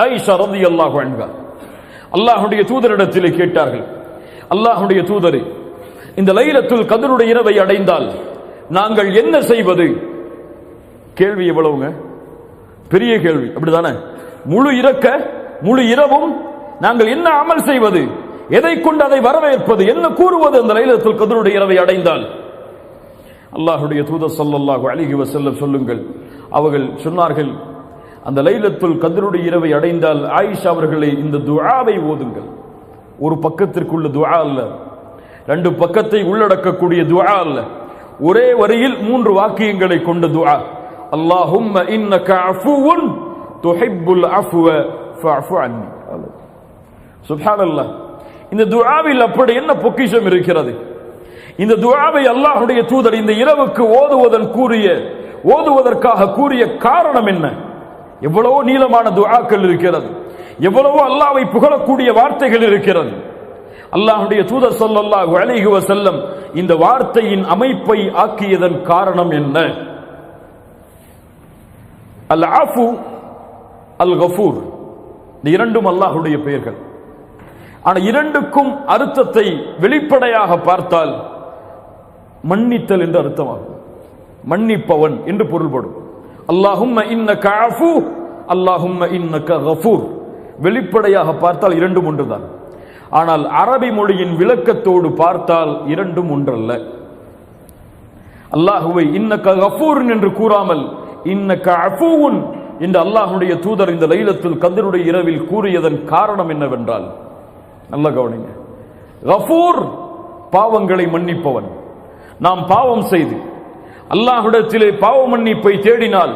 ஆயிஷா ரலியல்லாஹு அன்ஹா அல்லாஹ்வுடைய தூதரிடத்திலே கேட்டார்கள், அல்லாஹ்வுடைய தூதரே, இந்த லைலத்துல் கத்ருடைய இரவை அடைந்தால் நாங்கள் என்ன செய்வது? கேள்வி எவ்வளவுங்க, பெரிய கேள்வி, அப்படிதானே? முழு இரவும் நாங்கள் என்ன அமல் செய்வது, எதை கொண்டு அதை வரவேற்பது, என்ன கூறுவது அந்த லைலத்துல் கத்ருடைய இரவை அடைந்தால்? அல்லாஹ்வுடைய தூதர் ஸல்லல்லாஹு அலைஹி வஸல்லம் சொல்லுங்கள், அவர்கள் சொன்னார்கள், அந்த லைலத்துல் கத்ருடைய இரவை அடைந்தால் ஆயிஷா அவர்களே இந்த துஆவை ஓதுங்கள். ஒரு பக்கத்திற்குள்ள துஆ அல்ல, ரெண்டு பக்கத்தை உள்ளடக்கக்கூடிய துஆ அல்ல, ஒரே வரியில் 3 வாக்கியங்களை கொண்ட துஆ. அல்லாஹும்ம இன்னக அஃபுவுன் துஹிப்புல் அஃப்வ ஃபஅஃபு அன்னி. சுப்ஹானல்லாஹ். இந்த துஆவில் அப்படி என்ன பொக்கிஷம் இருக்கிறது? இந்த துஆவை அல்லாஹ்வுடைய தூதர் இந்த இரவுக்கு ஓதுவதற்காக கூறிய காரணம் என்ன? எவ்வளவோ நீளமான துஆக்கள் இருக்கிறது, எவ்வளவோ அல்லாஹ்வை புகழக்கூடிய வார்த்தைகள் இருக்கிறது. அல்லாஹ்வுடைய தூதர் ஸல்லல்லாஹு அலைஹி வஸல்லம் இந்த வார்த்தையின் அமைப்பை ஆக்கியதன் காரணம் என்ன? அல் ஆஃபு, அல் கஃபூர், இந்த இரண்டும் அல்லாஹ்வுடைய பெயர்கள். ஆனால் இரண்டுக்கும் அர்த்தத்தை வெளிப்படையாக பார்த்தால் மன்னித்தல் என்று அர்த்தமாகும், மன்னிப்பவன் என்று பொருள்படும். அல்லாஹும்ம இன்னக அஃபு, அல்லாஹும்ம இன்னக கஃபூர். வெளிப்படையாக பார்த்தால் இரண்டும் ஒன்றுதான். ஆனால் அரபி மொழியின் விளக்கத்தோடு பார்த்தால் இரண்டும் ஒன்றல்ல. அல்லாஹுவை இன்னக கஃபூர் என்று கூறாமல் இன்னக அஃபூன் என்று அல்லாஹ்வுடைய தூதர் இந்த லைலத்துல் கத்ருடைய இரவில் கூறியதன் காரணம் என்னவென்றால், நல்ல கவனிங்க, கஃபூர் பாவங்களை மன்னிப்பவன். நாம் பாவம் செய்து அல்லாஹ்விடத்திலே பாவ மன்னிப்பை தேடினால்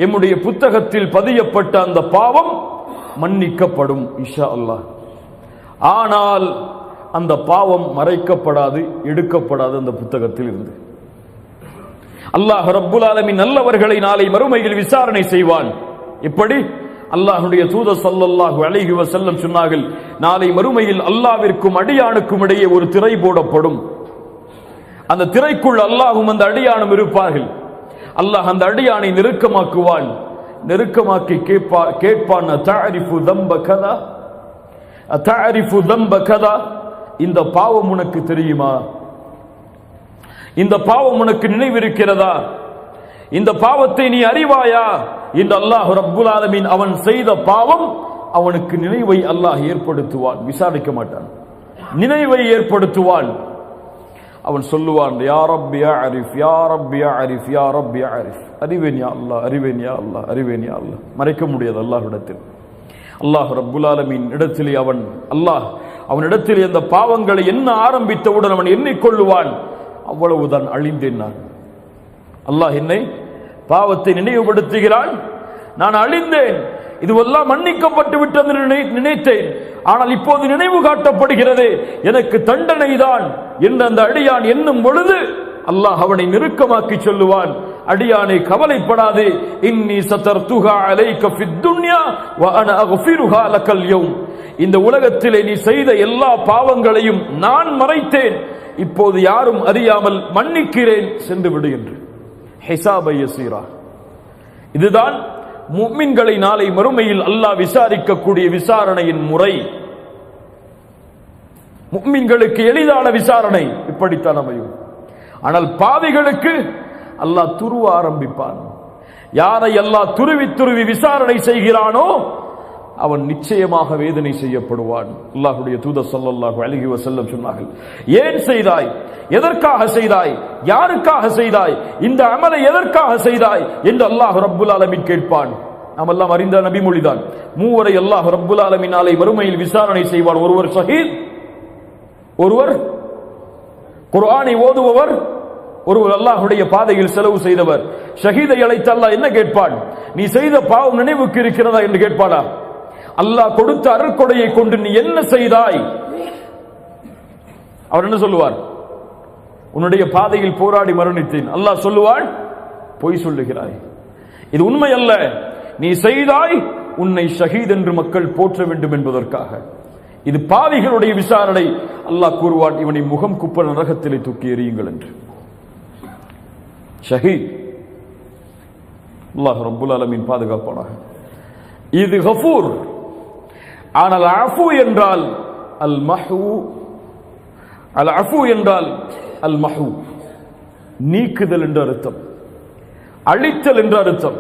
எம்முடைய புத்தகத்தில் பதியப்பட்ட அந்த பாவம் மன்னிக்கப்படும் இன்ஷா அல்லாஹ். ஆனால் அந்த பாவம் மறைக்கப்படாது, எடுக்கப்படாது அந்த புத்தகத்தில் இருந்து. அல்லாஹ் ரப்புல் ஆலமீன் நல்லவர்களை நாளை மறுமையில் விசாரணை செய்வான். இப்படி அல்லாஹ்வுடைய தூதர் ஸல்லல்லாஹு அலைஹி வஸல்லம் சொன்னார்கள், நாளை மறுமையில் அல்லாஹ்விற்கும் அடியானுக்கும் இடையே ஒரு திரை போடப்படும். அந்த திரைக்குள் அல்லாஹ்வும் அந்த அடியானும் இருப்பார்கள். அல்லாஹ் அந்த அடியானை நெருக்கமாக்குவான். நெருக்கமாக்கி கேட்பான், தஅரிஃபு தம்ப கதா, தஅரிஃபு தம்ப கதா, இந்த பாவம் உனக்கு தெரியுமா? இந்த பாவம் உனக்கு நினைவிருக்கிறதா? இந்த பாவத்தை நீ அறிவாயா என்று அல்லாஹ் ரப்புல் ஆலமீன் அவன் செய்த பாவம் அவனுக்கு நினைவை அல்லாஹ் ஏற்படுத்துவான். விசாரிக்க மாட்டான், நினைவை ஏற்படுத்துவான். அவன் சொல்லுவான், யா ரப்பி யா அரிஃப், யா ரப்பி யா அரிஃப், யா ரப்பி யா அரிஃப். அறிவேன் யா அல்லாஹ், அறிவேன் யா அல்லாஹ், அறிவேன் யா அல்லாஹ். மறைக்க முடியாது அல்லாஹ்விடத்தில். அல்லாஹ் ரப்புல் ஆலமீன் இடத்திலே அவனிடத்திலே அந்த பாவங்களை என்ன ஆரம்பித்தவுடன் அவன் எண்ணிக்கொள்ளுவான், அவ்வளவுதான் அழிந்தேன் நான். அல்லாஹ் என்னை பாவத்தை நினைவுபடுத்துகிறான், நான் அழிந்தேன், இதுவெல்லாம் மன்னிக்கப்பட்டு விட்டது நினைத்தேன், ஆனால் இப்போது நினைவு காட்டப்படுகிறது, எனக்கு தண்டனை தான் என்று அந்த அடியான் எண்ணும் பொழுது அல்லாஹ் அவனை நெருக்கமாக்கி சொல்லுவான், அடியானை கவலைப்படாதே, இன்னி சதர்துஹா அலைக ஃபித் துன்யா வ அன அக்ஃபிருஹா லக்கல் யௌம். இந்த உலகத்திலே நீ செய்த எல்லா பாவங்களையும் நான் மறைத்தேன், இப்போது யாரும் அறியாமல் மன்னிக்கிறேன், சென்று விடு என்று. ஹிசாபை யஸீரா. இதுதான் முஃமின்களை நாளை மறுமையில் அல்லாஹ் விசாரிக்கக்கூடிய விசாரணையின் முறை. முஃமின்களுக்கு எளிதான விசாரணை இப்படித்தான் அமையும். ஆனால் பாவிகளுக்கு அல்லாஹ் துருவ ஆரம்பிப்பான். யாரை அல்லாஹ் துருவி விசாரணை செய்கிறானோ அவன் நிச்சயமாக வேதனை செய்யப்படுவான். அல்லாஹ்வுடைய தூதர் ஸல்லல்லாஹு அலைஹி வஸல்லம் சொன்னார்கள், ஏன் செய்தாய், எதற்காக செய்தாய், யாருக்காக செய்தாய், இந்த அமலை எதற்காக செய்தாய் என்று அல்லாஹ் ரப்புல் ஆலமீன் கேட்பான். நாம் எல்லாம் அறிந்த நபிமொழிதான், மூவரை அல்லாஹ் ரப்புல் ஆலமீன் நாளை மறுமையில் விசாரணை செய்வான். ஒருவர் ஷஹீத், ஒருவர் குர்ஆனை ஓதுபவர், ஒருவர் அல்லாஹ்வுடைய பாதையில் செலவு செய்தவர். ஷஹீதை அழைத்து அல்லாஹ் என்ன கேட்பான், நீ செய்த பாவம் நினைவுக்கு இருக்கிறதா என்று கேட்பானா? அல்லாஹ் கொடுத்த அருட்கொடையை கொண்டு நீ என்ன செய்தாய்? அவர் என்ன சொல்லுவார்? உன்னுடைய பாதையில் போராடி மரணித்தேன். அல்லாஹ் சொல்லுவான், பொய் சொல்லுகிறாய், இது உண்மை அல்ல, நீ செய்தாய் உன்னை ஷஹீத் என்று மக்கள் போற்ற வேண்டும் என்பதற்காக. இது பாவிகளுடைய விசாரணை. அல்லாஹ் கூறுவான், இவனை முகம் குப்ப நரகத்திலே தூக்கி எறியுங்கள் என்று. ஷஹீத். அல்லாஹ் ரப்புல் ஆலமீன் பாதுகாப்பானாக. இது கஃபூர். ஆனால் அஃபு என்றால் அல் மஹூ, அல் அஃபு என்றால் அல் மஹூ, நீக்குதல் என்ற அர்த்தம், அழித்தல் என்ற அர்த்தம்,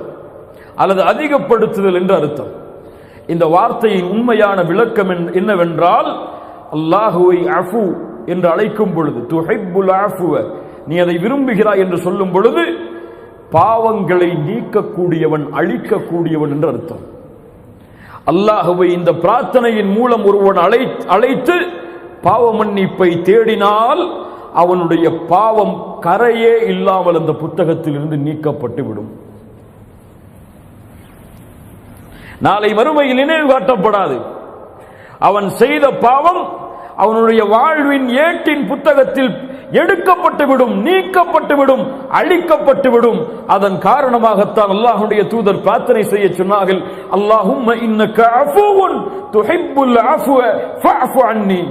அல்லது அதிகப்படுத்துதல் என்ற அர்த்தம். இந்த வார்த்தையின் உண்மையான விளக்கம் என்னவென்றால், அல்லாஹுவை அஃபு என்று அழைக்கும் பொழுது, துஹிப்புல் அஃபுவ, நீ அதை விரும்புகிறாய் என்று சொல்லும் பொழுது பாவங்களை நீக்கக்கூடியவன், அழிக்கக்கூடியவன் என்று அர்த்தம். அல்லாஹுவை இந்த பிரார்த்தனையின் மூலம் ஒருவன் அழைத்து பாவ மன்னிப்பை தேடினால் அவனுடைய பாவம் கரையே இல்லாமல் அந்த புத்தகத்தில் இருந்து நீக்கப்பட்டு விடும். நாளை மறுமையில் நினைவு காட்டப்படாது. அவன் செய்த பாவம் அவனுடைய வாழ்வின் ஏட்டின் புத்தகத்தில் எடுக்கப்பட்டுவிடும், நீக்கப்பட்டுவிடும், அழிக்கப்பட்டுவிடும். அதன் காரணமாகத்தான் அல்லாஹ்வுடைய தூதர் பிரார்த்தனை செய்ய சொன்னார்கள், அல்லாஹும்ம இன்னக அஃபூவுன் துஹிப்புல் அஃப்வ ஃபஅஃபு அன்னி.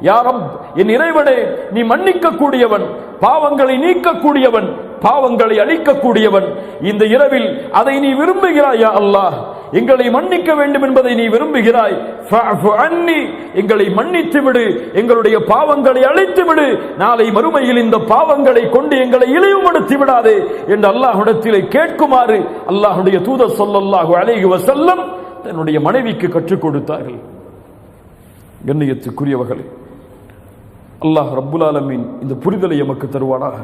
யா ரப், என் இறைவனே, நீ மன்னிக்க கூடியவன், பாவங்களை நீக்கக்கூடியவன், பாவங்களை அழிக்கக்கூடியவன். இந்த இரவில் அதை நீ விரும்புகிறாய். யா அல்லாஹ், எங்களை மன்னிக்க வேண்டும் என்பதை நீ விரும்புகிறாய். ஃபஅஃபு அன்னி, எங்களை மன்னித்து விடு, எங்களுடைய பாவங்களை அழித்து விடு. நாளை மறுமையில் இந்த பாவங்களை கொண்டு எங்களை இழிவுபடுத்தி விடாதே என்று அல்லாஹ்விடத்திலே கேட்குமாறு அல்லாஹ்வுடைய தூதர் ஸல்லல்லாஹு அலைஹி வஸல்லம் தன்னுடைய மனைவிக்கு கற்றுக் கொடுத்தார்கள். கண்ணியத்துக்குரியவர்களே, அல்லாஹ் ரப்புல் ஆலமீன் இந்த புரிதலை எமக்கு தருவானாக.